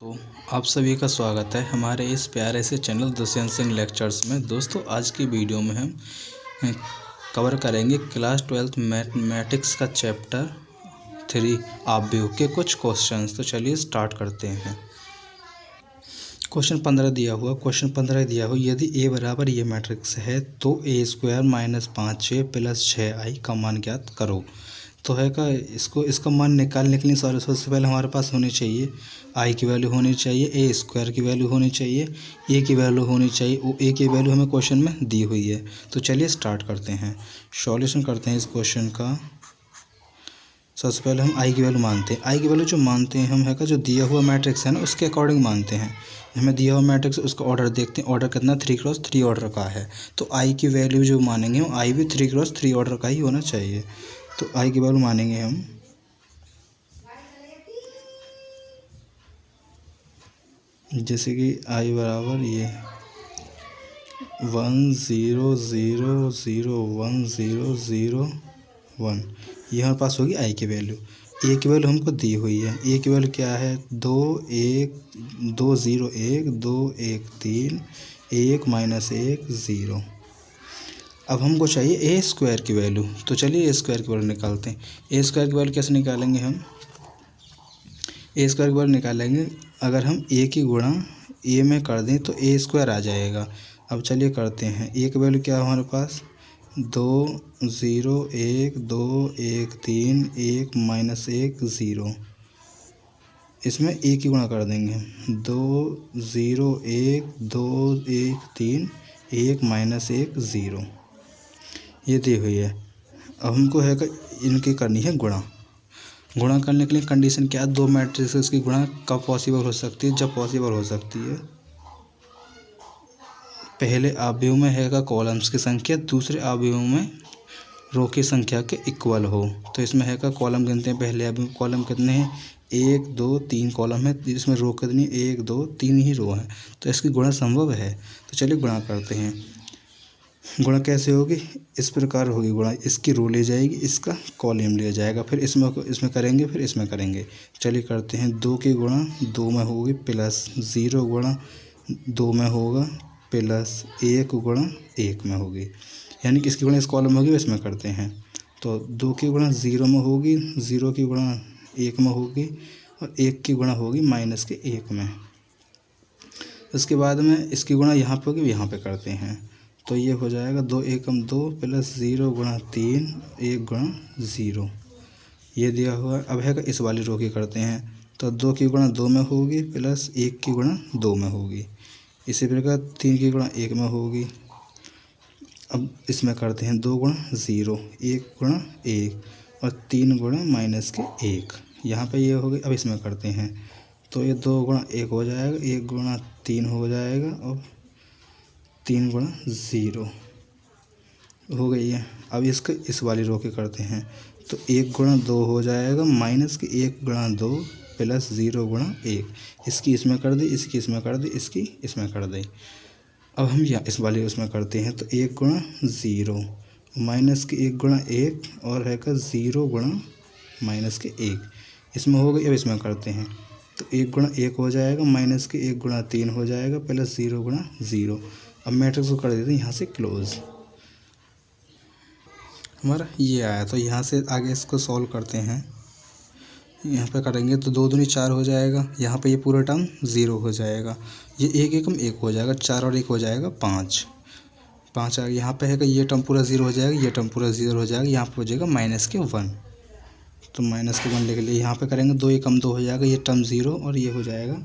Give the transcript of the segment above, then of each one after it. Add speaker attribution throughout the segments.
Speaker 1: तो आप सभी का स्वागत है हमारे इस प्यारे से चैनल दुष्यंत सिंह लेक्चर्स में। दोस्तों आज की वीडियो में हम कवर करेंगे क्लास 12th मैथमेटिक्स का चैप्टर 3 ऑब्जेक्ट के कुछ क्वेश्चंस। तो चलिए स्टार्ट करते हैं। क्वेश्चन 15 दिया हुआ यदि ए बराबर ये मैट्रिक्स है तो ए square minus 5a plus 6i का मान ज्ञात करो। तो है का इसका मान निकालने के लिए सबसे पहले हमारे पास होनी चाहिए आई की वैल्यू होनी चाहिए, ए स्क्वायर की वैल्यू होनी चाहिए, ए की वैल्यू होनी चाहिए। वो ए की वैल्यू हमें क्वेश्चन में दी हुई है। तो चलिए स्टार्ट करते हैं, सॉल्यूशन करते हैं इस क्वेश्चन का। सबसे पहले हम आई की वैल्यू मानते हैं। आई की वैल्यू जो मानते हैं हम है का जो दिया हुआ मैट्रिक्स है ना उसके अकॉर्डिंग मानते हैं। हमें दिया हुआ मैट्रिक्स उसका ऑर्डर देखते हैं, ऑर्डर कितना 3x3 ऑर्डर का है। तो आई की वैल्यू जो मानेंगे वो आई भी 3x3 ऑर्डर का ही होना चाहिए। तो आई की वैल्यू मानेंगे हम जैसे कि आई बराबर ये 1 0 0 0 1 0 0 1, ये हमारे पास होगी आई की वैल्यू। ए की वैल्यू हमको दी हुई है। ए की वैल्यू क्या है 2 1 2 0 1 2 1 3 1 माइनस 1 0। अब हमको चाहिए ए स्क्वायर की वैल्यू। तो चलिए ए स्क्वायर की वैल्यू निकालते हैं। ए स्क्वायर की वैल्यू कैसे निकालेंगे हम? ए स्क्वायर की वैल्यू निकालेंगे अगर हम ए की गुणा ए में कर दें तो ए स्क्वायर आ जाएगा। अब चलिए करते हैं। ए की वैल्यू क्या है हमारे पास 2 0 1 2 1 3 1 माइनस 1 0। इसमें ए की गुणा कर देंगे 2 0 1 2 1 3 1 माइनस 1 0, ये दी हुई है। अब हमको है कि इनकी करनी है गुणा। गुणा करने के लिए कंडीशन क्या है, दो मैट्रिक्स की गुणा कब पॉसिबल हो सकती है? जब पॉसिबल हो सकती है पहले अवयव में है का कॉलम्स की संख्या दूसरे अवयव में रो की संख्या के इक्वल हो। तो इसमें है का कॉलम गिनते हैं। पहले अवयव कॉलम कितने हैं 1 2 3 कॉलम है, इसमें रो कितनी 1 2 3 ही रो है। तो इसकी गुणा संभव है। तो चलिए गुणा करते हैं। गुणा कैसे होगी? इस प्रकार होगी गुणा, इसकी रो ले जाएगी, इसका कॉलम लिया जाएगा, फिर इसमें करेंगे, फिर इसमें करेंगे। चलिए करते हैं। 2 की गुणा 2 में होगी प्लस 0 गुणा 2 में होगा प्लस 1 गुणा 1 में होगी, यानी कि इसकी गुणा इस कॉलम में होगी, इसमें करते हैं। तो 2 की गुणा 0 में होगी, 0 की गुणा 1 में होगी और 1 की गुणा होगी माइनस के 1 में। उसके बाद में इसकी गुणा यहाँ पे होगी, यहाँ पे करते हैं। तो ये हो जाएगा 2 एकम 2 प्लस 0 गुणा 3 1 गुणा 0, ये दिया हुआ। अब है इस वाली रो की करते हैं। तो 2 की गुणा 2 में होगी प्लस 1 की गुणा 2 में होगी, इसी प्रकार 3 की गुणा 1 में होगी। अब इसमें करते हैं 2 गुणा 0 1 गुणा 1 और 3 गुणा माइनस के 1, यहाँ पे ये हो गई। अब इसमें करते हैं तो ये 2 गुणा 1 हो जाएगा, 1 गुणा 3 हो जाएगा और 3 गुणा 0 हो गई है। अब इसके इस वाली रो के करते हैं। तो 1 गुणा 2 हो जाएगा माइनस के 1 गुणा 2 प्लस 0 गुणा 1, इसकी इसमें कर दी, इसकी इसमें कर दी, इसकी इसमें कर दी। अब हम यहाँ इस वाली उसमें करते हैं। तो 1 गुणा 0 माइनस के 1 गुणा 1 और है का 0 गुणा माइनस के 1, इसमें हो गई। अब इसमें करते हैं तो 1 गुणा 1 हो जाएगा माइनस के 1 गुणा 3 हो जाएगा प्लस 0 गुणा 0। अब मैट्रिक्स को कर देते हैं यहाँ से क्लोज, हमारा ये आया। तो यहाँ से आगे इसको सॉल्व करते हैं। यहाँ पे करेंगे तो 2 दूनी 4 हो जाएगा, यहाँ पे ये पूरा टर्म 0 हो जाएगा, ये 1 एकम 1 हो जाएगा, 4 और 1 हो जाएगा 5 5 आ गया। यहाँ पे है कि ये टर्म पूरा 0 हो जाएगा, ये टर्म पूरा 0 हो जाएगा, यहाँ पे हो जाएगा माइनस के 1। तो माइनस के 1 लेके लिए यहाँ पे करेंगे 2 एकम 2 हो जाएगा, ये टर्म 0 और ये हो जाएगा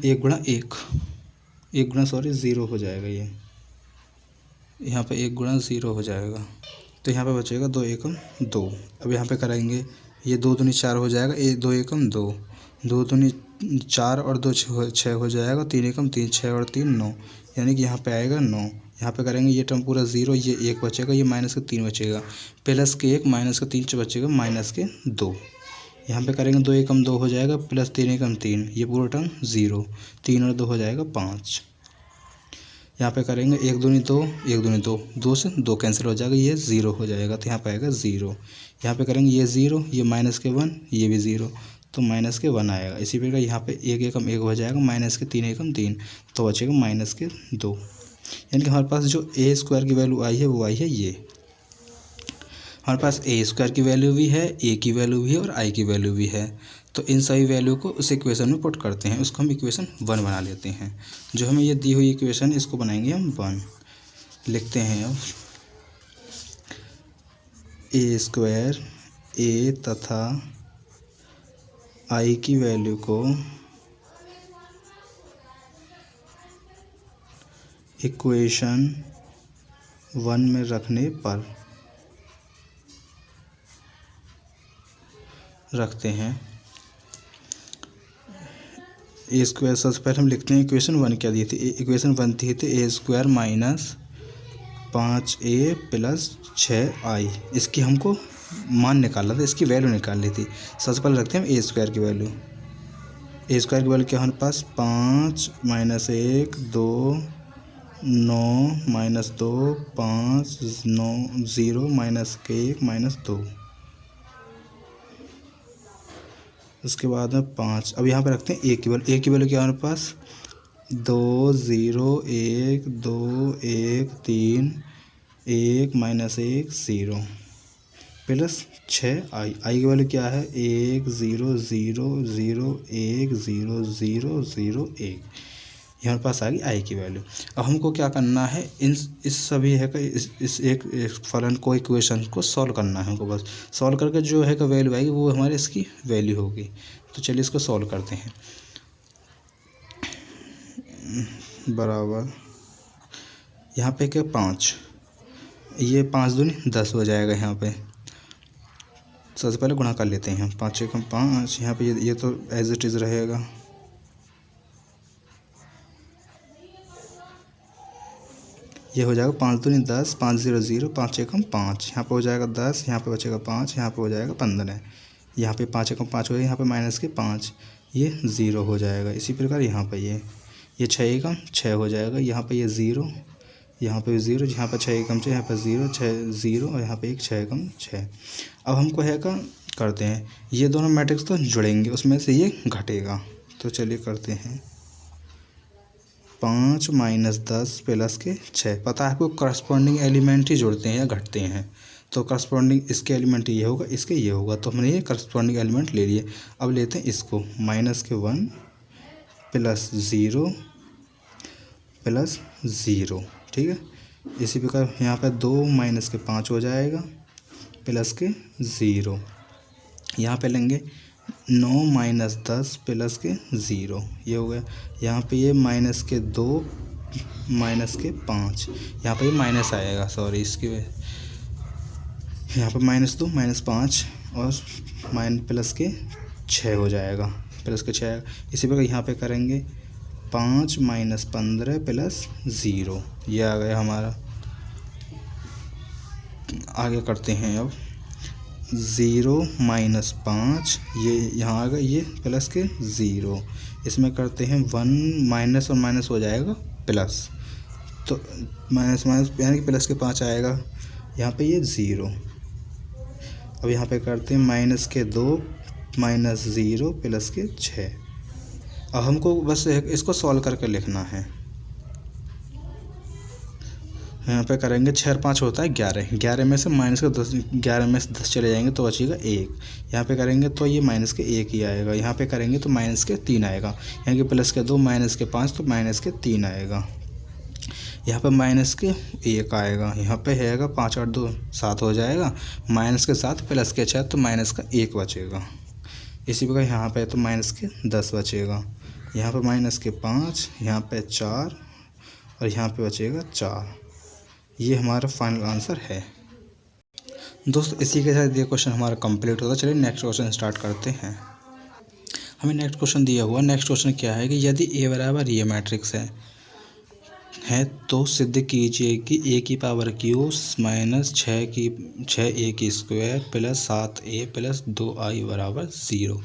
Speaker 1: 1 गुणा 1 1 गुणा 0 हो जाएगा, ये यहाँ पे 1 गुणा 0 हो जाएगा। तो यहाँ पे बचेगा 2 एकम 2। अब यहाँ पे करेंगे ये 2 दूनी 4 हो जाएगा, 2 एकम 2 2 दूनी 4 और 2 6 हो जाएगा, 3 एकम 3 6 और 3 9, यानी कि यहाँ पे आएगा 9। यहाँ पे करेंगे ये टर्म पूरा 0, ये 1 बचेगा, ये माइनस के 3 बचेगा, प्लस के 1 माइनस के 3 बचेगा माइनस के 2। यहाँ पे करेंगे 2 एकम 2 हो जाएगा प्लस 3 एकम 3, ये पूरा टर्म 0, 3 और 2 हो जाएगा 5। यहाँ पे करेंगे 1 दूनी 2 1 दूनी 2, 2 से 2 कैंसिल हो जाएगा, ये 0 हो जाएगा। तो यहाँ पे आएगा 0। यहाँ पे करेंगे ये 0, ये माइनस के 1, ये भी 0, तो माइनस के 1 आएगा। इसी प्रकार यहाँ पे 1 एकम 1 हो जाएगा, माइनस के 3 एकम 3, तो बचेगा माइनस के 2। यानी कि हमारे पास जो ए स्क्वायर की वैल्यू आई है वो आई है ये। हमारे पास ए स्क्वायर की वैल्यू भी है, ए की वैल्यू भी है और आई की वैल्यू भी है। तो इन सभी वैल्यू को उस इक्वेशन में पुट करते हैं, उसको हम इक्वेशन 1 बना लेते हैं। जो हमें ये दी हुई इक्वेशन इसको बनाएंगे हम 1। लिखते हैं अब ए स्क्वायर, ए तथा आई की वैल्यू को इक्वेशन 1 में रखने पर रखते हैं। ए स्क्वायर सबसे पहले हम लिखते हैं इक्वेशन 1 क्या दी थी। इक्वेशन 1 दी थी ए square minus 5a plus 6i। इसकी हमको मान निकालना था, इसकी वैल्यू निकाल ली थी। सबसे पहले रखते हैं ए स्क्वायर की वैल्यू। ए स्क्वायर की वैल्यू क्या है हमारे पास 5 माइनस 1 2 9 माइनस 2 5 9 0 माइनस 1 माइनस 2। उसके बाद में 5। अब यहाँ पे रखते हैं ए की वैल्यू। ए की वैल्यू क्या है हमारे पास 2 0 1 2 1 3 1 माइनस 1 0 प्लस 6i। आई की वैल्यू क्या है 1 0 0 0 1 0 0 0 1। ये हमारे पास आ गई आई की वैल्यू। अब हमको क्या करना है, इस सभी है का इस एक फलन को इक्वेशन को सॉल्व करना है हमको। बस सॉल्व करके जो है का वैल्यू आएगी वो हमारे इसकी वैल्यू होगी। तो चलिए इसको सॉल्व करते हैं। बराबर यहाँ पे क्या 5, ये 5 दूनी 10 हो जाएगा। यहाँ पे सबसे पहले गुणा कर लेते हैं हम। 5 एकम 5, यहाँ पे ये तो एज इट इज़ रहेगा। ये हो जाएगा 5 दूनी 10, 5 0 0, 5 एकम 5, यहाँ पे हो जाएगा 10, यहाँ पे बचेगा 5, यहाँ पे हो जाएगा 15। यहाँ पे 5 एकम 5 हो जाएगा, यहाँ पे माइनस के 5, ये 0 हो जाएगा। इसी प्रकार यहाँ पे ये 6 एकम 6 हो जाएगा, यहाँ पे ये 0, यहाँ पे 0, यहाँ पे 6 एकम 6, यहाँ पे 0 6 0 और यहाँ पे एक 6 एकम 6। अब हमको है का करते हैं, ये दोनों मैट्रिक्स तो जुड़ेंगे, उसमें से ये घटेगा। तो चलिए करते हैं 5 माइनस 10 प्लस के 6। पता है आपको करस्पॉन्डिंग एलिमेंट ही जुड़ते हैं या घटते हैं। तो करस्पॉन्डिंग इसके एलिमेंट ये होगा, इसके ये होगा, तो हमने ये करस्पॉन्डिंग एलिमेंट ले लिए। अब लेते हैं इसको माइनस के 1 प्लस 0 प्लस 0, ठीक है। इसी प्रकार यहाँ पर 2 माइनस के 5 हो जाएगा प्लस के 0। यहाँ पे लेंगे 9 माइनस 10 प्लस के 0, ये हो गया। यहाँ पे ये माइनस के 2 माइनस के 5, यहाँ पे ये माइनस आएगा, सॉरी इसकी यहाँ पे माइनस 2 माइनस 5 और प्लस के 6 हो जाएगा, प्लस के 6 आएगा। इसी प्रकार यहाँ पे करेंगे 5 माइनस 15 प्लस 0, ये आ गया हमारा। आगे करते हैं अब 0 माइनस 5, ये यहाँ आ गया, ये प्लस के 0। इसमें करते हैं 1 माइनस और माइनस हो जाएगा प्लस, तो माइनस माइनस यानी कि प्लस के 5 आएगा। यहाँ पे ये 0। अब यहाँ पे करते हैं माइनस के 2 माइनस 0 प्लस के 6। अब हमको बस इसको सॉल्व करके लिखना है। यहाँ पे करेंगे 6 और 5 होता है 11, 11 में से माइनस के 10, 11 में से 10 चले जाएंगे तो बचेगा 1। यहाँ पे करेंगे तो ये माइनस के 1 ही आएगा। यहाँ पे करेंगे तो माइनस के 3 आएगा। यहाँ के प्लस के 2 माइनस के 5 तो माइनस के 3 आएगा। यहाँ पे माइनस के 1 आएगा। यहाँ पे हैगा 5 और 2 7 हो जाएगा, माइनस के 7 प्लस के 6 तो माइनस का 1 बचेगा। इसी प्रकार यहाँ पे तो माइनस के 10 बचेगा। यहाँ पे माइनस के 5, यहाँ पे 4 और यहाँ पे बचेगा 4। ये हमारा फाइनल आंसर है। दोस्तों इसी के साथ ये क्वेश्चन हमारा कंप्लीट होता है। चलिए नेक्स्ट क्वेश्चन स्टार्ट करते हैं। हमें नेक्स्ट क्वेश्चन दिया हुआ, नेक्स्ट क्वेश्चन क्या है कि यदि ए बराबर ये मैट्रिक्स है तो सिद्ध कीजिए कि ए की पावर क्यू माइनस 6a की square plus 7a plus 2i बराबर 0।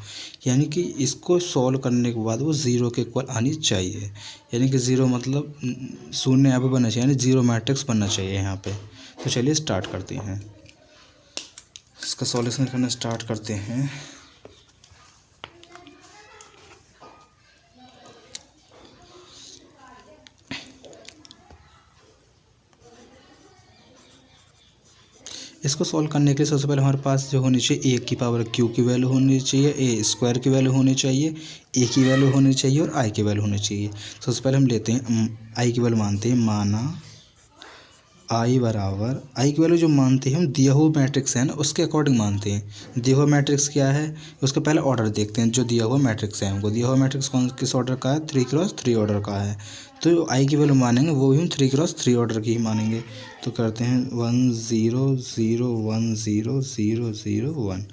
Speaker 1: यानी कि इसको सॉल्व करने के बाद वो 0 के इक्वल आनी चाहिए। यानी कि 0 मतलब शून्य यहाँ पे बनना चाहिए, यानी 0 मैट्रिक्स बनना चाहिए यहाँ पे। तो चलिए स्टार्ट करते हैं, इसका सॉल्यूशन करना स्टार्ट करते हैं। इसको सॉल्व करने के लिए सबसे पहले हमारे पास जो होनी चाहिए ए की पावर क्यू की वैल्यू होनी चाहिए, ए स्क्वायर की वैल्यू होनी चाहिए, ए की वैल्यू होनी चाहिए और आई की वैल्यू होनी चाहिए। सबसे पहले हम लेते हैं आई की वैल्यू मानते हैं, माना आई बराबर, आई की वैल्यू जो मानते हैं हम दिया हुआ मैट्रिक्स है ना उसके अकॉर्डिंग मानते हैं। दिया हुआ मैट्रिक्स क्या है उसका पहले ऑर्डर देखते हैं। जो दिया हुआ मैट्रिक्स है हमको दिया हुआ मैट्रिक्स कौन किस ऑर्डर का है, 3x3 ऑर्डर का है। तो आई की वैल्यू मानेंगे वो भी हम 3x3 ऑर्डर की ही मानेंगे। तो करते हैं 1 0 0 1 0 0 0 1,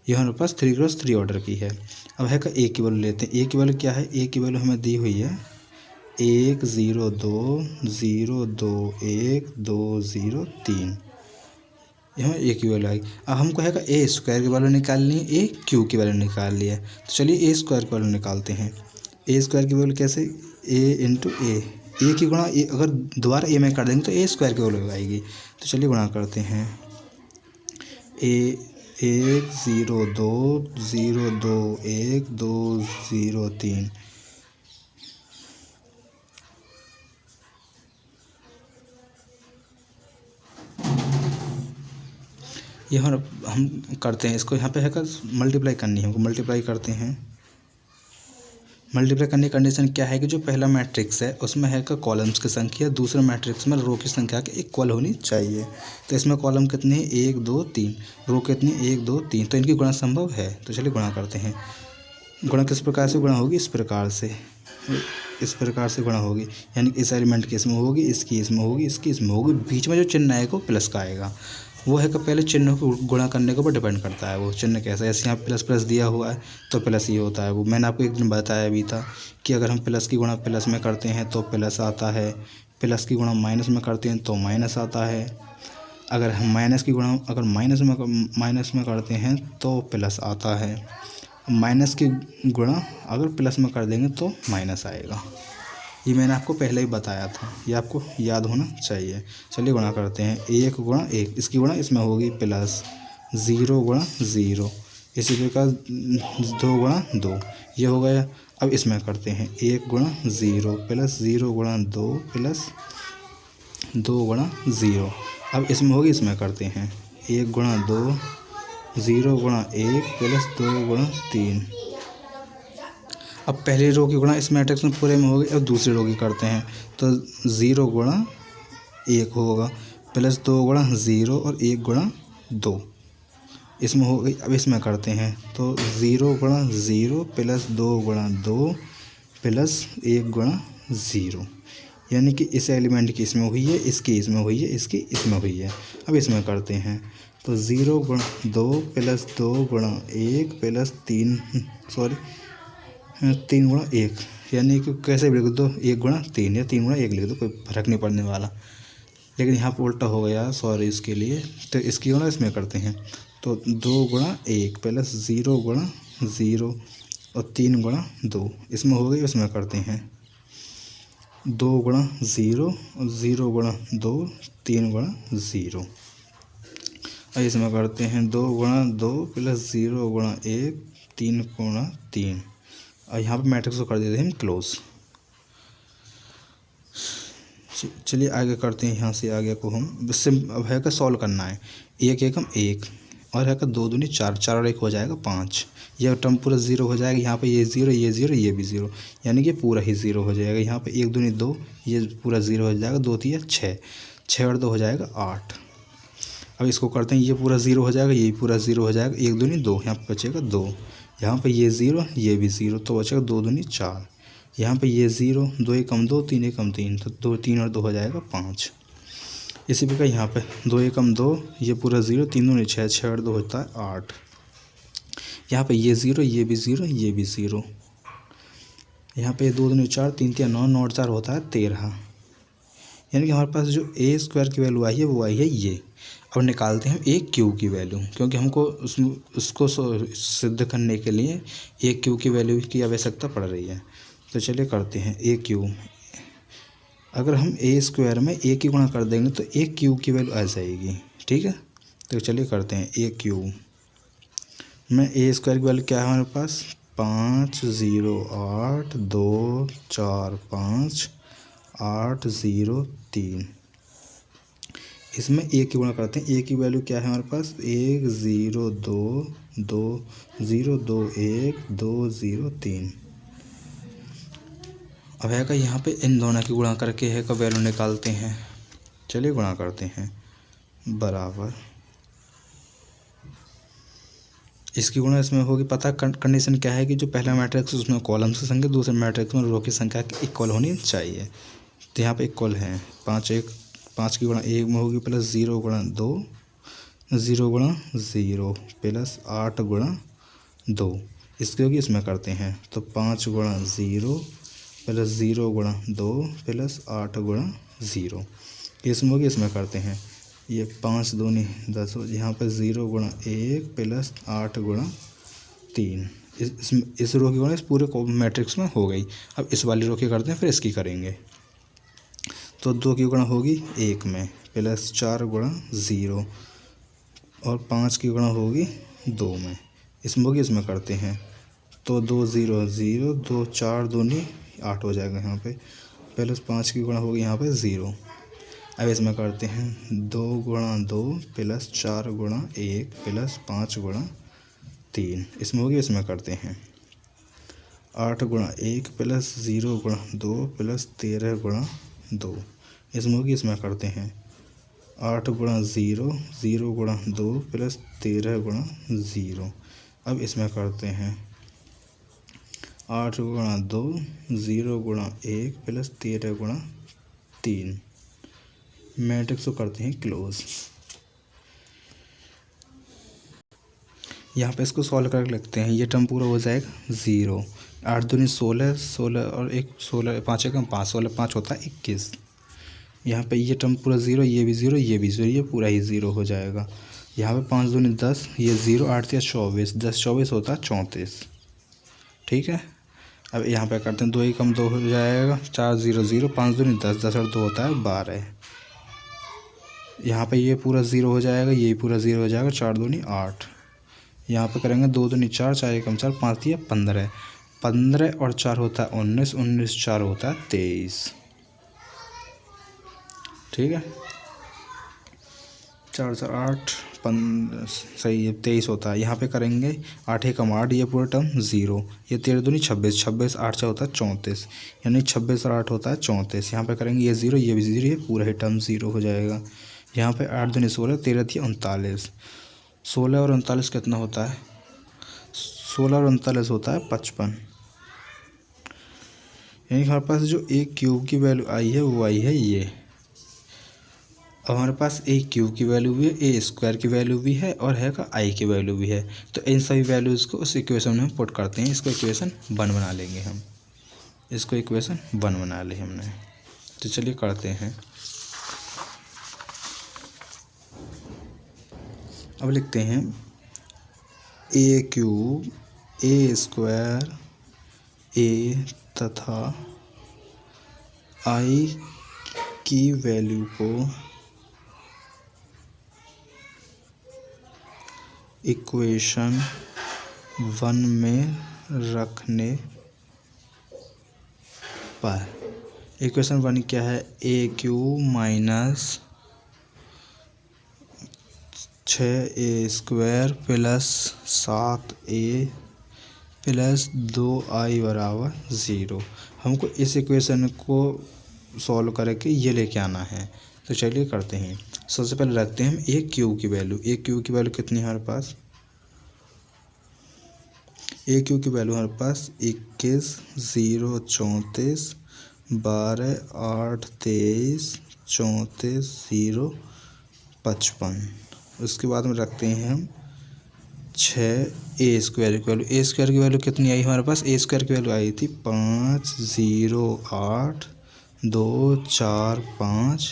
Speaker 1: ये हमारे पास 3x3 ऑर्डर की है। अब है का ए की वैल्यू लेते हैं। ए की वैल्यू क्या है, ए की वैल्यू हमें दी हुई है 1 0 2 0 2 1 2 0 3, ये हमें ए की वैल्यू आई। अब हमको है ए स्क्वायर की वैल्यू निकालनी है, ए क्यू की वैल्यू निकाल ली है। तो चलिए ए स्क्वायर की वैल्यू निकालते हैं। ए स्क्वायर की वैल्यू कैसे, ए इंटू ए की गुणा ए, अगर दोबारा ए में कर देंगे तो ए स्क्वायर की वैल्यू आएगी। तो चलिए गुणा करते हैं, ए 1 0 2 0 2 1 2 0 3, ये हम करते हैं इसको, यहाँ पे है का मल्टीप्लाई करनी है हमको, मल्टीप्लाई करते हैं। मल्टीप्लाई करने की कंडीशन क्या है कि जो पहला मैट्रिक्स है उसमें है का कॉलम्स की संख्या दूसरे मैट्रिक्स में रो की संख्या के इक्वल होनी चाहिए। तो इसमें कॉलम कितने हैं, 1 2 3, रो कितनी 1 2 3, तो इनकी गुणा संभव है। तो चलिए गुणा करते हैं। गुणा किस प्रकार से गुणा होगी, इस प्रकार से गुणा होगी, यानी कि इस एलिमेंट की इसमें होगी, इसकी इसमें होगी, इसकी इसमें होगी, बीच में जो चिन्ह आएगा वो प्लस का आएगा। वो है कि पहले चिन्ह को गुणा करने के ऊपर डिपेंड करता है। वो चिन्ह कैसा है, जैसे यहाँ प्लस प्लस दिया हुआ है तो प्लस ही होता है। वो मैंने आपको एक दिन बताया भी था कि अगर हम प्लस की गुणा प्लस में करते हैं तो प्लस आता है, प्लस की गुणा माइनस में करते हैं तो माइनस आता है, अगर हम माइनस की गुणा अगर माइनस में करते हैं तो प्लस आता है, माइनस की गुणा अगर प्लस में कर देंगे तो माइनस आएगा। ये मैंने आपको पहले ही बताया था, ये आपको याद होना चाहिए। चलिए गुणा करते हैं, 1 गुणा 1, इसकी गुणा इसमें होगी प्लस, 0 गुणा 0, इसी प्रकार 2 गुणा 2, ये हो गया। अब इसमें करते हैं 1 गुणा 0 प्लस 0 गुणा 2 प्लस 2 गुणा 0, अब इसमें होगी, इसमें करते हैं 1 गुणा 2 0 गुणा 1 प्लस 2 गुणा 3। अब पहली रो की गुणा इस मैट्रिक्स में पूरे में होगी। अब दूसरी रो की करते हैं तो 0 गुणा 1 होगा प्लस 2 गुणा 0 और 1 गुणा 2, इसमें हो गई। अब इसमें करते हैं तो 0 गुणा 0 प्लस 2 गुणा 2 प्लस 1 गुणा 0, यानी कि इस एलिमेंट की इसमें हुई है, इसकी इसमें हुई है, इसकी इसमें हुई है। अब इसमें करते हैं तो 0 गुणा 2 प्लस 2 गुणा 1 प्लस 3 गुणा 1, यानी कि कैसे भी लिख दो 1 गुणा 3 या 3 गुणा 1 लिख दो, कोई फर्क नहीं पड़ने वाला। लेकिन यहाँ पर उल्टा हो गया, सॉरी इसके लिए। तो इसकी गुणा इसमें करते हैं तो 2 गुणा 1 प्लस 0 गुणा 0 और 3 गुणा 2, इसमें हो गई। इसमें करते हैं 2 गुणा 0 और 0 गुणा 2 3 गुणा 0, और इसमें करते हैं 2 गुणा 2 प्लस 0 गुणा 1 3 गुणा 3, और यहाँ पर मैट्रिक्स को कर देते हैं क्लोज। चलिए आगे करते हैं, यहाँ से आगे को हम अब है का सॉल्व करना है। 1 एकम 1 और है का 2 दूनी 4, 4 और 1 हो जाएगा 5, यह टर्म पूरा 0 हो जाएगा। यहाँ पे ये 0 ये 0 ये भी 0, यानी कि पूरा ही 0 हो जाएगा। यहाँ पे 1 दूनी 2, ये पूरा 0 हो जाएगा, 2 3 6, 6 और 2 हो जाएगा 8। अब इसको करते हैं, ये पूरा 0 हो जाएगा, ये पूरा 0 हो जाएगा, 1 दूनी 2, यहाँ पे बचेगा 2, यहाँ पे ये 0 ये भी 0, तो बचेगा 2 दूनी 4, यहाँ पे ये 0, 2 एकम 2 3 एकम 3, तो 2 3 और 2 हो जाएगा 5। इसी प्रकार यहाँ पे 2 एकम 2, ये पूरा 0, 3 दूनी 6, 6 और 2 होता है 8, यहाँ पे ये 0 ये भी 0 ये भी 0, यहाँ पे 2 दूनी 4 3 3 9, 9 और 4 होता है 13, यानी कि हमारे पास जो ए स्क्वायर की वैल्यू आई है वो आई है ये। अब निकालते हैं ए क्यू की वैल्यू, क्योंकि हमको उसको सिद्ध करने के लिए ए क्यू की वैल्यू की आवश्यकता पड़ रही है। तो चलिए करते हैं ए क्यू। अगर हम ए स्क्वायर में ए की गुणा कर देंगे तो ए क्यू की वैल्यू आ जाएगी, ठीक है। तो चलिए करते हैं ए क्यू में ए स्क्वायर की वैल्यू क्या है हमारे पास, 5 0 8 2 4 5 8 0 3। इसमें ए की गुणा करते हैं। ए की वैल्यू क्या है हमारे पास, 1 0 2 2 0 2 1 2 0 3। अब है का यहाँ पे इन दोनों की गुणा करके है का वैल्यू निकालते हैं। चलिए गुणा करते हैं, बराबर इसकी गुणा इसमें होगी। पता कंडीशन क्या है कि जो पहला मैट्रिक्स उसमें कॉलम्स की संख्या, दूसरे मैट्रिक्स में रो की संख्या की इक्वल होनी चाहिए। तो यहाँ पे इक्वल है। 5 की गुणा 1 में होगी प्लस 0 गुणा 2 0 गुणा 0 प्लस 8 गुणा 2। इसकी होगी इसमें करते हैं तो 5 गुणा 0 प्लस 0 गुणा 2 प्लस 8 गुणा 0। इसमें होगी इसमें करते हैं, ये 5 दूनी 10 हो, यहाँ पर 0 गुणा 1 प्लस 8 गुणा 3। इस रो की गुणा इस पूरे मैट्रिक्स में हो गई। अब इस वाली रो की करते हैं, फिर इसकी करेंगे। तो 2 की गुणा होगी 1 में प्लस 4 गुणा 0 और 5 की गुणा होगी 2 में। इसमें होगी इसमें करते हैं तो 2 0 0 2 4 दूनी 8 हो जाएगा यहाँ पे, प्लस 5 की गुणा होगी यहाँ पे 0। अब इसमें करते हैं 2 गुणा 2 प्लस 4 गुणा 1 प्लस 5 गुणा 3। इसमें होगी इसमें करते हैं 8 गुणा 1 प्लस 0 गुणा 2 प्लस 13 गुणा 2। इसमें होगी इसमें करते हैं 8 गुणा 0 0 गुणा 2 प्लस 13 गुणा 0। अब इसमें करते हैं 8 गुणा 2 0 गुणा 1 प्लस 13 गुणा 3। मैट्रिक्स को करते हैं क्लोज। यहाँ पे इसको सॉल्व करके लिखते हैं, ये टर्म पूरा हो जाएगा 0। 8 दूनी 16 16 और 1 16 5 एकम 5 16 5 होता है 21। यहाँ पे ये टर्म पूरा 0, ये भी 0 ये भी 0, ये पूरा ही 0 हो जाएगा। यहाँ पे 5 दूनी 10, ये 0 8 या 24 10 24 होता है 34। ठीक है। अब यहाँ पे करते हैं 2 एकम 2 हो जाएगा, 4 0 0 5 दूनी 10 10 और 2 होता है 12। यहाँ पे ये पूरा 0 हो जाएगा, ये पूरा 0 हो जाएगा, 4 दूनी 8। यहाँ पे करेंगे 2 दूनी 4 4 एकम 4 5 दिया 15 15 और 4 होता है 19 19 4 होता है 23। ठीक है, 4 4 8 सही है 23 होता है। यहाँ पे करेंगे 8 एकम 8, ये पूरा टर्म 0, ये 13 दूनी 26 26 8 से होता है 34, यानी 26 और 8 होता है 34। यहाँ पे करेंगे ये 0 ये भी 0, ये पूरा ही टर्म 0 हो जाएगा। यहाँ पे 8 दूनी 16 13 थी 39, 16 और 39 कितना होता है, 16 और 39 होता है 55। यानी हमारे पास जो ए क्यूब की वैल्यू आई है वो आई है ये। अब हमारे पास ए क्यूब की वैल्यू भी है, ए स्क्वायर की वैल्यू भी है और है का आई की वैल्यू भी है। तो इन सभी वैल्यूज़ को उस इक्वेशन में हम पुट करते हैं। इसको इक्वेशन 1 बना लेंगे हम, इसको इक्वेशन 1 बना ली हमने। तो चलिए करते हैं। अब लिखते हैं ए क्यूब ए स्क्वायर ए तथा आई की वैल्यू को इक्वेशन 1 में रखने पर इक्वेशन 1 क्या है, a cube minus 6a square plus 7a plus 2i बराबर 0। हमको इस इक्वेशन को सॉल्व करके ये लेके आना है। तो चलिए करते हैं। सबसे पहले रखते हैं हम ए क्यूब की वैल्यू। ए क्यूब की वैल्यू कितनी है हमारे पास, ए क्यूब की वैल्यू हमारे पास 21 0 34 12 8 23 34 0 55। उसके बाद में रखते हैं हम 6 ए स्क्वायर की वैल्यू। ए स्क्वायर की वैल्यू कितनी आई हमारे पास, ए स्क्वायर की वैल्यू आई थी 5 0 8 2 4 5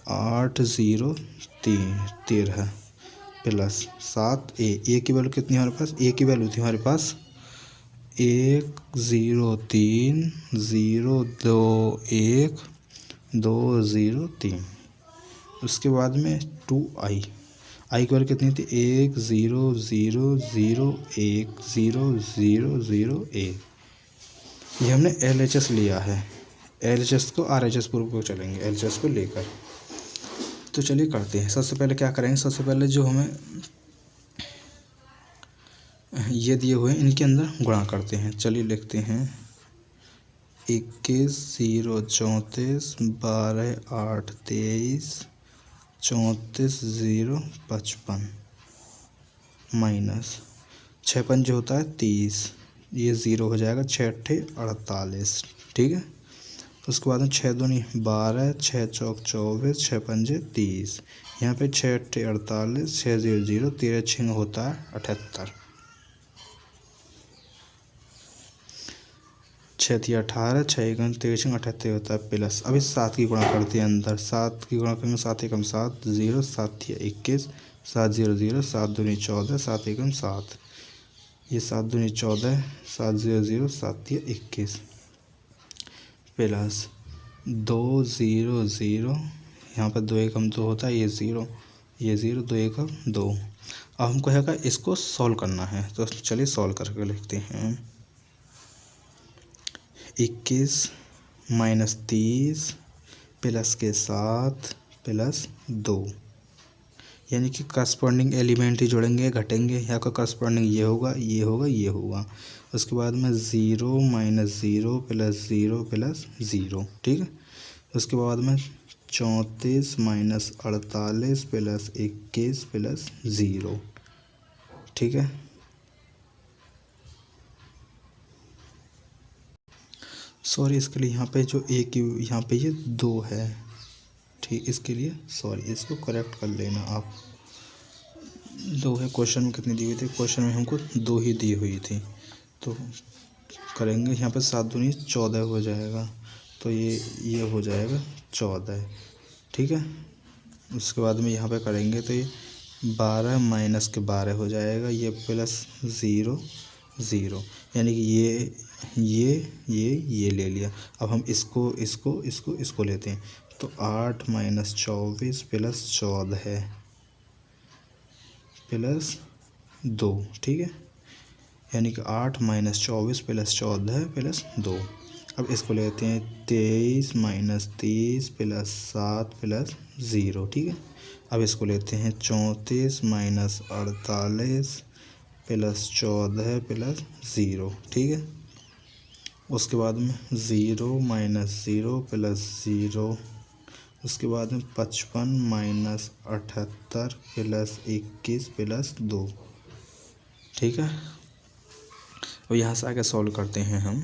Speaker 1: 8 0 3 13 प्लस 7 ए की वैल्यू कितनी हमारे पास, ए की वैल्यू थी हमारे पास 1 0 3 0 2 1 2 0 3। उसके बाद में 2i, आई की वैल्यू कितनी थी 1 0 0 0 1 0 0 0 1। ये हमने LHS लिया है, LHS को RHS पूर्व को चलेंगे, LHS को लेकर। तो चलिए करते हैं। सबसे पहले क्या करेंगे, सबसे पहले जो हमें ये दिए हुए हैं इनके अंदर गुणा करते हैं। चलिए लिखते हैं 21 0 34 12 8 23 34 0 55 माइनस 6 पंजे होता है 30, ये 0 हो जाएगा। 6 अट्ठे 48, ठीक है। उसके बाद में 6 दूनी 12, 6 चौक 24, 6 पंजे 30, यहाँ पे 6 अट्ठे 48, 6 0 0, 13 छिंग होता है 78, 6 थी 18, 6 एकम 13 78 होता है प्लस। अभी 7 की गुणा करते हैं अंदर, 7 की गुणा करेंगे 7 एकम 7 0, 7 थी 21, 7 0 0, 7 दूनी 14, 7 एकम 7, ये 7 दूनी 14, 7 0 0, 7 थी 21 प्लस 2 0 0, यहाँ पर 2 एकम 2 होता है, ये 0, ये 0, 2 एकम 2। अब हमको है इसको सॉल्व करना है, तो चलिए सॉल्व करके लिखते हैं। 21 माइनस 30 प्लस के 7 प्लस 2, यानी कि करस्पॉन्डिंग एलिमेंट ही जोड़ेंगे, घटेंगे। यहाँ का करस्पॉन्डिंग ये होगा, ये होगा, ये होगा। उसके बाद में 0 माइनस 0 प्लस 0 प्लस 0, ठीक है। उसके बाद में 34 माइनस 48 प्लस 21 प्लस 0, ठीक है। सॉरी, इसके लिए यहाँ पे जो एक यहाँ पे ये 2 है, ठीक। इसके लिए सॉरी, इसको करेक्ट कर लेना आप। 2 है, क्वेश्चन में कितनी दी हुई थी, क्वेश्चन में हमको 2 ही दी हुई थी, तो करेंगे यहाँ पे 7 दूनी 14 हो जाएगा, तो ये हो जाएगा 14, ठीक है। उसके बाद में यहाँ पे करेंगे तो ये 12 माइनस के 12 हो जाएगा, ये प्लस 0 0, यानी कि ये ले लिया। अब हम इसको लेते हैं, तो 8 माइनस 24 प्लस 14 प्लस 2, ठीक है। यानी कि 8 माइनस 24 प्लस 14 प्लस 2। अब इसको लेते हैं 23 माइनस 30 प्लस 7 प्लस 0, ठीक है। अब इसको लेते हैं 34 माइनस 48 प्लस 14 प्लस 0, ठीक है। उसके बाद में 0 माइनस 0 प्लस 0, उसके बाद में 55 माइनस 78 प्लस 21 प्लस 2, ठीक है। अब यहाँ से आगे सॉल्व करते हैं हम।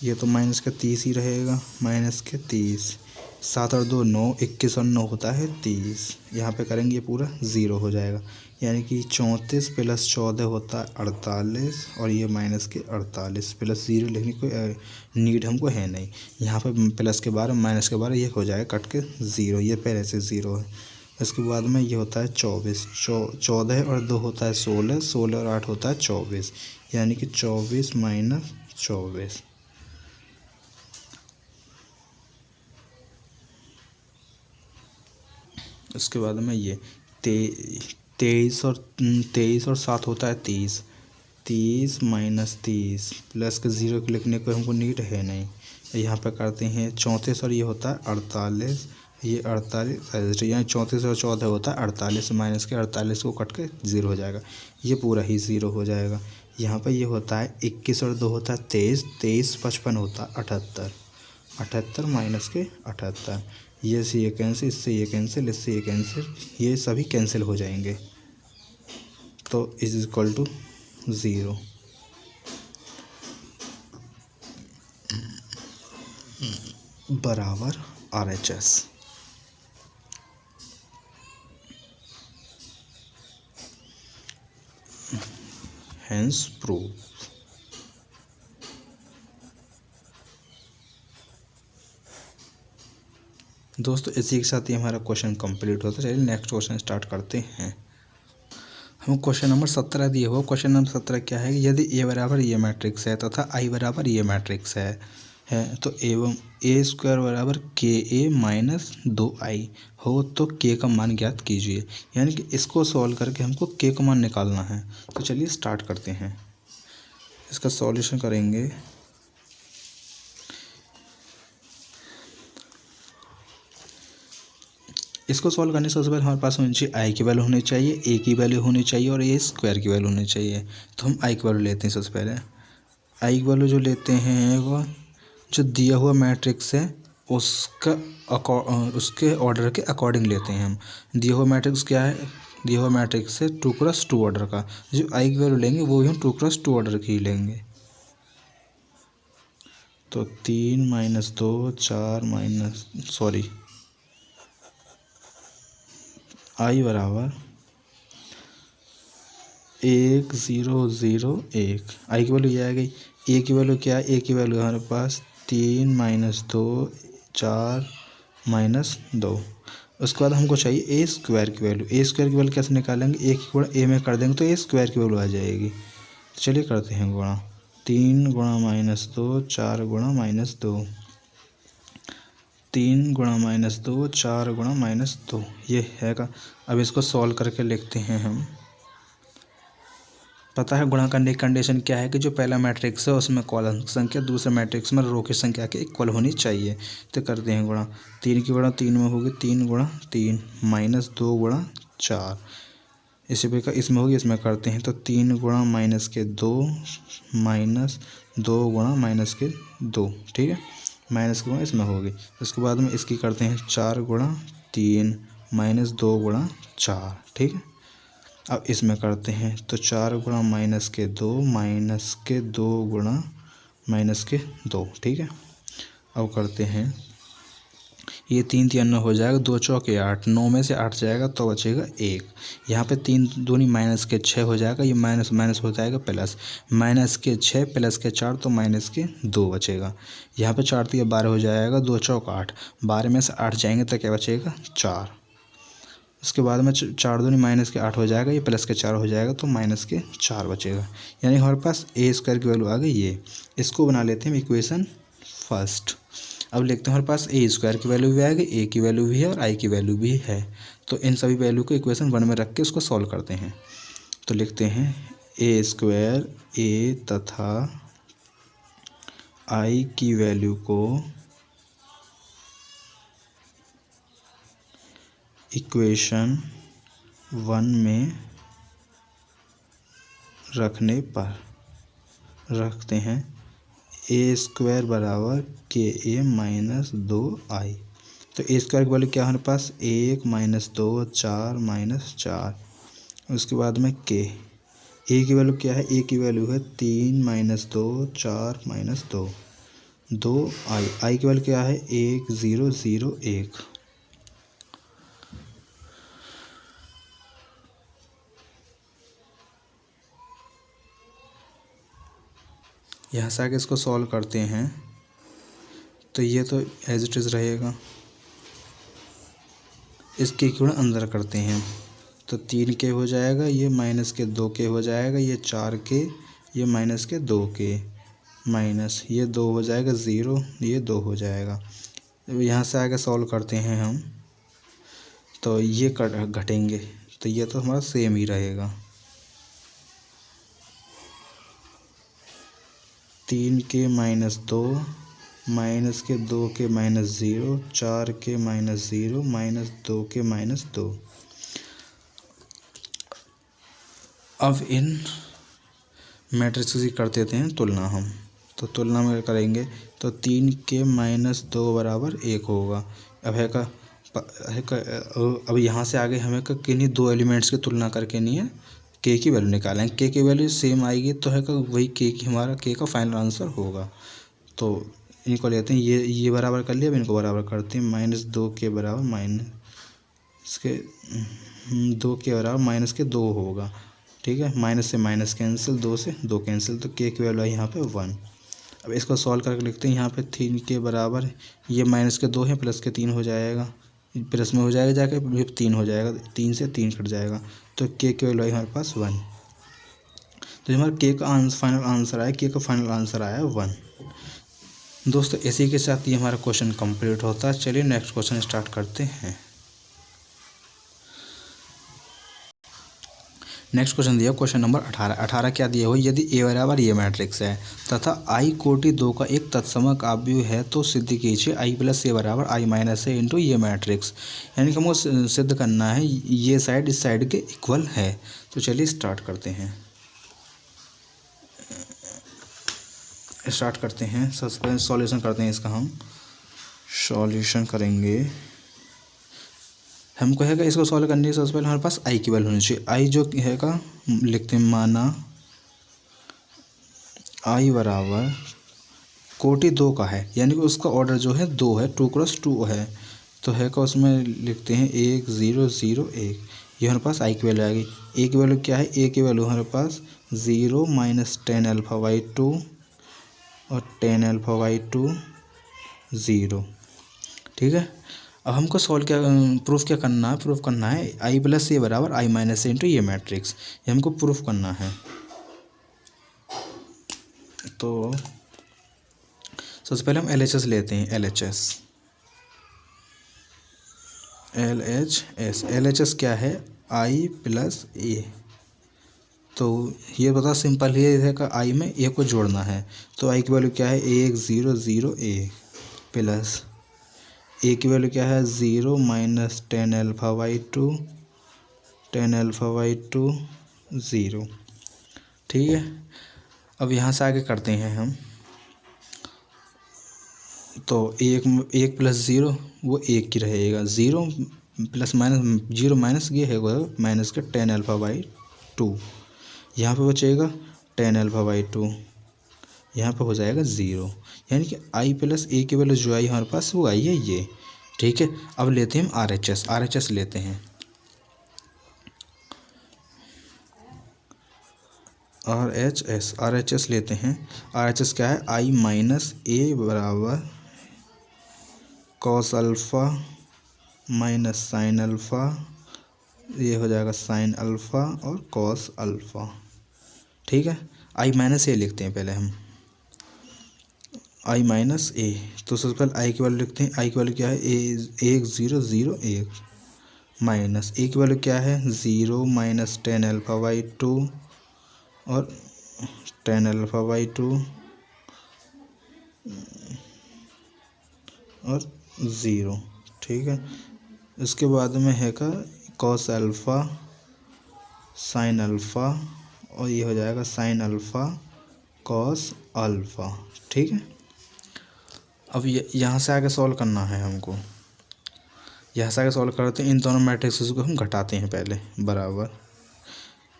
Speaker 1: ये तो माइनस का 30 ही रहेगा, माइनस के 30, 7 और 2 9, 21 और 9 होता है 30। यहाँ पे करेंगे ये पूरा 0 हो जाएगा, यानी कि 34 प्लस 14 होता है 48, और ये माइनस के 48 प्लस 0 लिखने को नीड हमको है नहीं। यहाँ पे प्लस के 12 माइनस के 12 ये हो जाएगा कट के 0, ये पहले से 0 है। इसके बाद में ये होता है 24, 14 और 2 होता है 16, 16 और 8 होता है 24, यानी कि 24 माइनस 24। उसके बाद में ये 23 और 7 होता है 30, 30 माइनस 30 प्लस के 0 के लिखने को हमको नीड है नहीं। यहाँ पे करते हैं 34 और ये होता है 48, ये 48, यहाँ 34 और 14 होता है 48, माइनस के 48 को कट के 0 हो जाएगा, ये पूरा ही 0 हो जाएगा। यहाँ पे ये होता है 21 और 2 होता है 23, 23 55 होता है 78, 78 माइनस के 78, ये से ये कैंसिल, इससे ये कैंसिल, इससे ये कैंसिल, ये सभी कैंसिल हो जाएंगे, तो इज इक्वल टू 0। बराबर RHS। Hence prove. दोस्तों इसी के साथ ही हमारा क्वेश्चन कंप्लीट होता है। चलिए नेक्स्ट क्वेश्चन स्टार्ट करते हैं। हम क्वेश्चन नंबर 17 दिए हुआ। क्वेश्चन नंबर 17 क्या है, यदि ए बराबर ये मैट्रिक्स है तथा आई बराबर ये मैट्रिक्स है तो एवं ए स्क्वायर बराबर के ए माइनस 2i हो तो के का मान ज्ञात कीजिए। यानी कि इसको सॉल्व करके हमको के का मान निकालना है। तो चलिए स्टार्ट करते हैं, इसका सॉल्यूशन करेंगे। इसको सॉल्व करने से सबसे पहले हमारे पास होनी चाहिए आई की वैल्यू होनी चाहिए, ए की वैल्यू होनी चाहिए और ए स्क्वायर की वैल्यू होनी चाहिए। तो हम आई की वैल्यू लेते हैं सबसे पहले। आई की वैल्यू जो लेते हैं वो जो दिया हुआ मैट्रिक्स है उसका उसके ऑर्डर के अकॉर्डिंग लेते हैं हम। दिया हुआ मैट्रिक्स क्या है, दिया हुआ मैट्रिक्स है 2x2 ऑर्डर का। जो आई की वैल्यू लेंगे वो भी हम 2x2 ऑर्डर की ही लेंगे। तो 3 - 2 4 आई बराबर 1 0 0 1। आई की वैल्यू ये आ गई। ए की वैल्यू क्या है, ए की वैल्यू हमारे पास 3 - 2 4 - 2। उसके बाद हमको चाहिए ए स्क्वायर की वैल्यू। ए स्क्वायर की वैल्यू कैसे निकालेंगे, ए की गुणा ए में कर देंगे तो ए स्क्वायर की वैल्यू आ जाएगी। तो चलिए करते हैं गुणा। 3 × -2 4 × -2, 3 × -2 4 × -2 ये है का। अब इसको सॉल्व करके लिखते हैं हम। पता है गुणा करने की कंडीशन क्या है कि जो पहला मैट्रिक्स है उसमें कॉलम की संख्या दूसरे मैट्रिक्स में रो की संख्या के इक्वल होनी चाहिए। तो करते हैं गुणा। 3 की गुणा 3 में होगी 3 × 3 -2 × 4। इसी प्रकार इसमें होगी, इसमें करते हैं। तो 3 × -2 -2 × -2, ठीक है। माइनस की गुणा इसमें होगी। उसके बाद में इसकी करते हैं 4 × 3 -2 × 4, ठीक है। अब इसमें करते हैं तो 4 × -2 -2 × -2, ठीक है। अब करते हैं ये 3 3 9 हो जाएगा, 2 चौके 8, 9 में से 8 जाएगा तो बचेगा 1। यहाँ पे 3 दूनी -6 हो जाएगा, ये माइनस माइनस हो जाएगा प्लस, -6 + 4 तो -2 बचेगा। यहाँ पे 4 तो ये 12 हो जाएगा, 2 चौक 8, 12 में से 8 जाएंगे तो क्या बचेगा 4। उसके बाद में 4 दूनी -8 हो जाएगा, ये +4 हो जाएगा तो -4 बचेगा। यानी हमारे पास ए स्क्वायर की वैल्यू आ गई ये। इसको बना लेते हैं इक्वेशन फर्स्ट। अब लिखते हैं हमारे पास ए स्क्वायर की वैल्यू भी आ गई, ए की वैल्यू भी है और आई की वैल्यू भी है। तो इन सभी वैल्यू को इक्वेशन 1 में रख के उसको सॉल्व करते हैं। तो लिखते हैं ए स्क्वायर ए तथा आई की वैल्यू को इक्वेशन 1 में रखने पर रखते हैं ए स्क्वायर बराबर KA - 2I। तो ए स्क्वायर की वैल्यू क्या है हमारे पास 1 - 2 4 -4। उसके बाद में के ए की वैल्यू क्या है, ए की वैल्यू है 3 - 2 4 -2 2I। आई की वैल्यू क्या है 1 0 0 1। यहाँ से आगे इसको सॉल्व करते हैं तो ये तो एज इट इज़ रहेगा। इसके गुणा अंदर करते हैं तो 3 के हो जाएगा, ये -2 के हो जाएगा, ये 4 के, ये -2 के, माइनस ये 2 हो जाएगा 0, ये 2 हो जाएगा। यहाँ से आगे सॉल्व करते हैं हम तो ये घटेंगे तो ये तो हमारा सेम ही रहेगा। 3 के -2 -2 के -0 4 के -0 -2 के -2। अब इन मैट्रिक्स की कर देते हैं तुलना हम। तो तुलना में करेंगे तो 3 के -2 बराबर 1 होगा। अब अब यहाँ से आगे हमें किन्हीं दो एलिमेंट्स की तुलना करके नहीं है के की वैल्यू निकालेंगे। के की वैल्यू सेम आएगी तो है वही के की हमारा के का फाइनल आंसर होगा। तो इनको लेते हैं, ये बराबर कर लिया, अब इनको बराबर करते हैं। -2 के बराबर -2 के बराबर -2 होगा, ठीक है। माइनस से माइनस कैंसिल, 2 से 2 कैंसिल, तो के की वैल्यू है यहाँ पे 1। अब इसको सॉल्व करके लिखते हैं। यहाँ पे 3 के बराबर ये -2 है, प्लस के 3 हो जाएगा, प्लस में हो जाएगा जाके ये 3 हो जाएगा, 3 से 3 कट जाएगा तो के की वैल्यू है हमारे पास 1। तो हमारा के का फाइनल आंसर आया, के का फाइनल आंसर आया 1। दोस्तों इसी के साथ ये हमारा क्वेश्चन कंप्लीट होता है। चलिए नेक्स्ट क्वेश्चन स्टार्ट करते हैं। नेक्स्ट क्वेश्चन दिया क्वेश्चन नंबर 18 क्या दिया हो, यदि ए बराबर ये मैट्रिक्स है तथा आई कोटि 2 का एक तत्समक आव्यूह है तो सिद्ध कीजिए आई प्लस ए बराबर आई माइनस ए इंटू ये मैट्रिक्स। यानी कि हमको सिद्ध करना है ये साइड इस साइड के इक्वल है। तो चलिए स्टार्ट करते हैं। सबसे पहले सॉल्यूशन करते हैं इसका। हम सॉल्यूशन करेंगे, हमको है इसको सॉल्व करने के सबसे पहले हमारे पास आई की वैल्यू होनी चाहिए। आई जो है लिखते हैं, माना आई बराबर कोटि 2 का है, यानी कि उसका ऑर्डर जो है 2 है, 2x2 है। तो है उसमें लिखते हैं 1 0 0 1। ये हमारे पास आई की वैल्यू आ गई। ए की वैल्यू क्या है, ए की वैल्यू हमारे पास 0 माइनस 10 अल्फा बाई 2 और 10 अल्फा बाई 2 0। ठीक है, अब हमको प्रूफ क्या करना है, प्रूफ करना है आई प्लस ए बराबर आई माइनस ए इंटू ये मैट्रिक्स। ये हमको प्रूफ करना है। तो सबसे पहले हम LHS लेते हैं। LHS क्या है, आई प्लस ए। तो ये बता सिंपल ही है कि आई में ए को जोड़ना है। तो आई की वैल्यू क्या है, 1 0 0 1 प्लस ए की वैल्यू क्या है 0 minus 10 alpha by 2 10 alpha by 2 0। ठीक है, अब यहाँ से आगे करते हैं हम। तो 1 प्लस 0 वो 1 की रहेगा, 0 प्लस माइनस 0 माइनस ये है माइनस का 10 अल्फा बाई 2। यहाँ पे बचेगा 10 अल्फा बाई 2, यहाँ पे हो जाएगा 0। यानी कि आई प्लस ए की वैल्यू जो आई हमारे पास वो आई है ये। ठीक है, अब लेते हैं हम RHS लेते हैं। RHS लेते हैं। RHS क्या है, आई माइनस ए बराबर cos alpha minus sine alpha, ये हो जाएगा साइन अल्फ़ा और कॉस अल्फ़ा। ठीक है, आई माइनस ए लिखते हैं पहले हम, आई माइनस ए। तो सबसे पहले आई की वैल्यू लिखते हैं। आई की वैल्यू क्या है, 1 0 0 1 माइनस ए की वैल्यू क्या है 0 माइनस 10 अल्फा बाई 2 और 10 अल्फा बाई 2 और 0। ठीक है, इसके बाद में है का कॉस अल्फ़ा साइन अल्फ़ा और ये हो जाएगा साइन अल्फ़ा कॉस अल्फ़ा। ठीक है, अब यहाँ से आगे सॉल्व करना है हमको। यहाँ से आगे सॉल्व करते हैं, इन दोनों मैट्रिक्स को हम घटाते हैं पहले। बराबर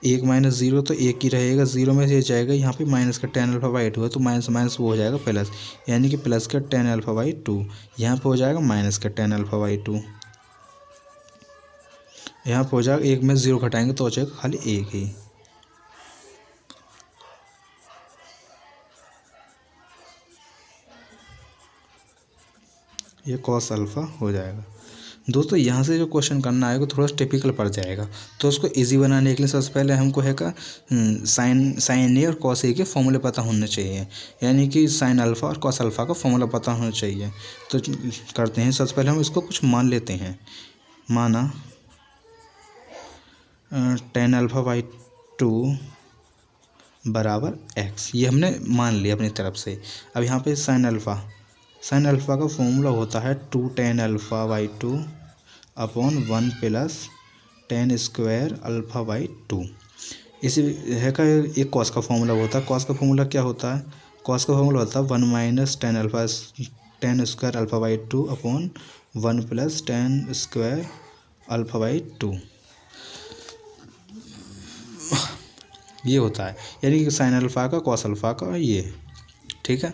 Speaker 1: 1 माइनस 0 तो 1 ही रहेगा, 0 में से जाएगा यहाँ पे माइनस का 10 अल्फा बाई 2 है तो माइनस माइनस वो हो जाएगा प्लस, यानी कि प्लस का 10 अल्फा बाई 2। यहाँ पे हो जाएगा माइनस का 10 अल्फा बाई 2। यहाँ पे हो जाएगा 1 में 0 घटाएंगे तो हो जाएगा खाली 1 ही। ये कॉस अल्फ़ा हो जाएगा। दोस्तों यहाँ से जो क्वेश्चन करना है वो थोड़ा सा टिपिकल पड़ जाएगा, तो उसको इजी बनाने के लिए सबसे पहले हमको है का साइन ए और कॉस ए के फॉर्मूले पता होने चाहिए, यानी कि साइन अल्फ़ा और कॉस अल्फ़ा का फॉर्मूला पता होना चाहिए। तो करते हैं, सबसे पहले हम इसको कुछ मान लेते हैं। माना 10 अल्फ़ा बाई 2 बराबर x, ये हमने मान लिया अपनी तरफ से। अब यहाँ पे साइन अल्फ़ा का फॉर्मूला होता है 2 10 alpha by 2 upon 1 plus 10 square alpha by 2। इसी है का एक कॉस का फॉर्मूला होता है। कॉस का फॉर्मूला क्या होता है, कॉस का फॉर्मूला होता है 1 minus 10 square alpha by 2 upon 1 plus 10 square alpha by 2। ये होता है, यानी कि साइन अल्फ़ा का कॉस अल्फ़ा का ये। ठीक है,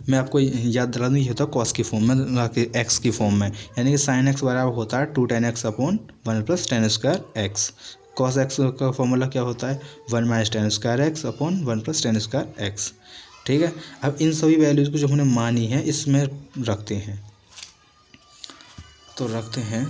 Speaker 1: मैं आपको याद दिला दूँ, ये होता है कॉस की फॉर्म में, ना कि एक्स की फॉर्म में, यानी कि साइन एक्स बराबर होता है 2 10 x upon 1 plus 10 square x. Cos x का फॉर्मूला क्या होता है 1 minus 10 square x upon 1 plus 10 square x. ठीक है, अब इन सभी वैल्यूज़ को जो हमने मानी है इसमें रखते हैं। तो रखते हैं,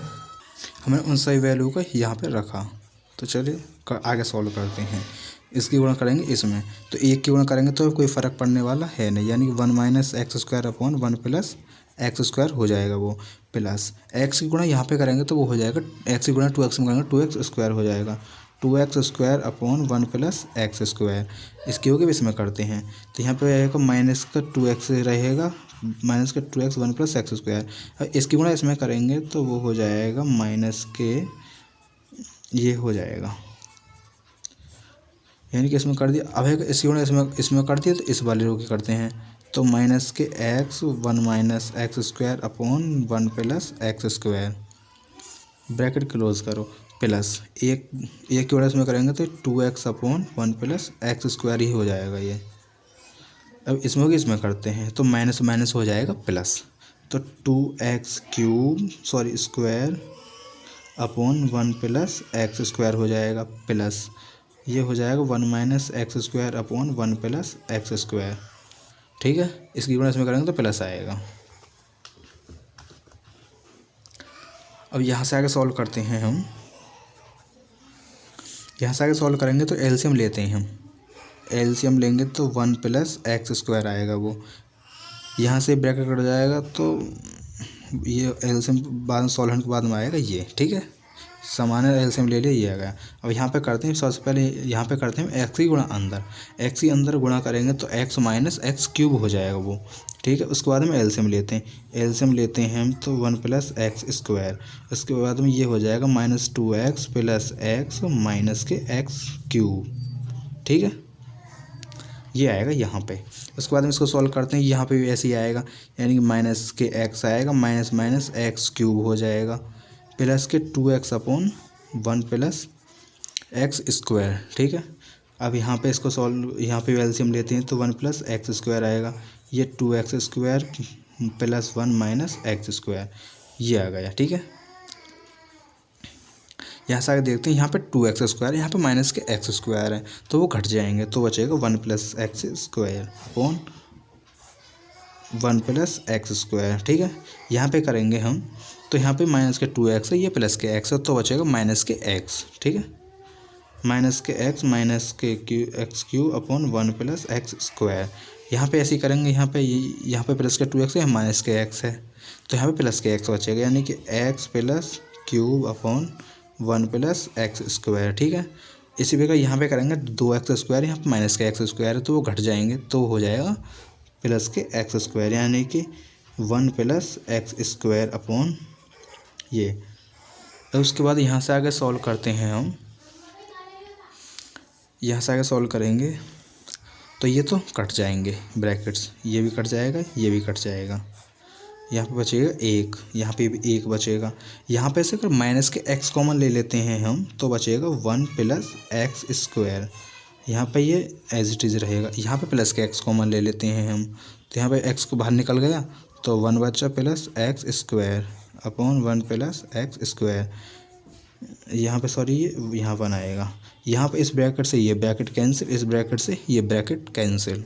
Speaker 1: हमने उन सभी वैल्यू को यहाँ पे रखा। तो चलिए आगे सॉल्व करते हैं। इसकी गुणा करेंगे इसमें, तो 1 की गुणा करेंगे तो कोई फ़र्क पड़ने वाला है नहीं, यानी कि 1 minus x square upon 1 plus x square हो जाएगा वो, प्लस एक्स की गुणा यहाँ पे करेंगे तो वो हो जाएगा, एक्स की गुणा 2x में करेंगे 2x स्क्वायर हो जाएगा, 2x² अपॉन 1 प्लस x²। इसकी होगी इसमें करते हैं तो यहाँ पे रहेगा माइनस का 2x रहेगा, माइनस का 2x 1 प्लस x²। इसकी गुणा इसमें करेंगे तो वो हो जाएगा माइनस के, ये हो जाएगा, यानी कि इसमें कर दिया। अब है इसकी गुणा इसमें कर दिया तो इस वाले रो की करते हैं तो माइनस के x 1 minus x² upon 1 plus x², bracket close करो, प्लस एक की गुणा इसमें करेंगे तो 2x अपॉन 1 प्लस x² ही हो जाएगा ये। अब इसमें होगी इसमें करते हैं तो माइनस माइनस हो जाएगा प्लस, तो 2x³ square upon 1 plus x² हो जाएगा प्लस, ये हो जाएगा 1 minus x² upon 1 plus x²। ठीक है, इसकी गुणा इसमें करेंगे तो प्लस आएगा। अब यहाँ से आगे सॉल्व करते हैं हम, यहाँ से आगे सॉल्व करेंगे तो एलसीएम लेते हैं हम, एलसीएम लेंगे तो 1 प्लस x² आएगा, वो यहाँ से ब्रैकेट कट जाएगा तो ये एलसीएम बाद में सॉल्व होने के बाद में आएगा ये। ठीक है, सामान्य एलसीएम ले लिया, ये आ गया। अब यहाँ पे करते हैं, सबसे पहले यहाँ पे करते हैं x की गुणा अंदर, x की अंदर गुणा करेंगे तो x माइनस x³ हो जाएगा वो। ठीक है, उसके बाद में एलसीएम लेते हैं, एलसीएम लेते हैं हम तो 1 प्लस x², उसके बाद में ये हो जाएगा minus 2x plus x minus के x³। ठीक है, ये आएगा यहाँ पे। उसके बाद में इसको सॉल्व करते हैं, यहाँ पे भी ऐसे ही आएगा, यानी कि माइनस के x आएगा, माइनस माइनस x³ हो जाएगा, प्लस के 2x अपॉन 1 प्लस x²। ठीक है, अब यहाँ पे इसको सॉल्व, यहाँ पे एलसीएम लेते हैं तो 1 प्लस x² आएगा, ये 2x² प्लस 1 माइनस x², ये आ गया। ठीक है, यहाँ से आगे देखते हैं, यहाँ पे 2x², यहाँ पे माइनस के x² है तो वो घट जाएंगे तो बचेगा 1 plus x² upon 1 plus x²। ठीक है, यहाँ पे करेंगे हम तो यहाँ पे माइनस के 2x है, ये प्लस के x है तो बचेगा माइनस के x। ठीक है, माइनस के x माइनस के x³ अपॉन 1 प्लस x²। यहाँ पे ऐसे ही करेंगे, यहाँ पे प्लस के 2x है, माइनस के x है तो यहाँ पे प्लस के x बचेगा, यानी कि x plus cube upon 1 plus x²। ठीक है, इसी प्रकार यहाँ पे करेंगे 2x², यहाँ पे माइनस के x² है तो वो घट जाएंगे तो हो जाएगा प्लस के x², यानी कि 1 प्लस x² अपॉन ये। तो उसके बाद यहाँ से आगे सॉल्व करते हैं हम, यहाँ से आगे सॉल्व करेंगे तो ये तो कट जाएंगे ब्रैकेट्स, ये भी कट जाएगा, ये भी कट जाएगा, यहाँ पे बचेगा 1, यहाँ पे भी 1 बचेगा। यहाँ पे से अगर माइनस के x कॉमन ले लेते हैं हम तो बचेगा 1 प्लस x², यहाँ पे ये एज इट इज़ रहेगा। यहाँ पे प्लस के x कॉमन ले लेते हैं हम तो यहाँ पे x को बाहर निकल गया तो 1 बचा plus x² upon 1 plus x²। यहाँ पे सॉरी ये यहाँ 1 आएगा, यहाँ पे इस ब्रैकेट से ये ब्रैकेट कैंसिल, इस ब्रैकेट से ये ब्रैकेट कैंसिल।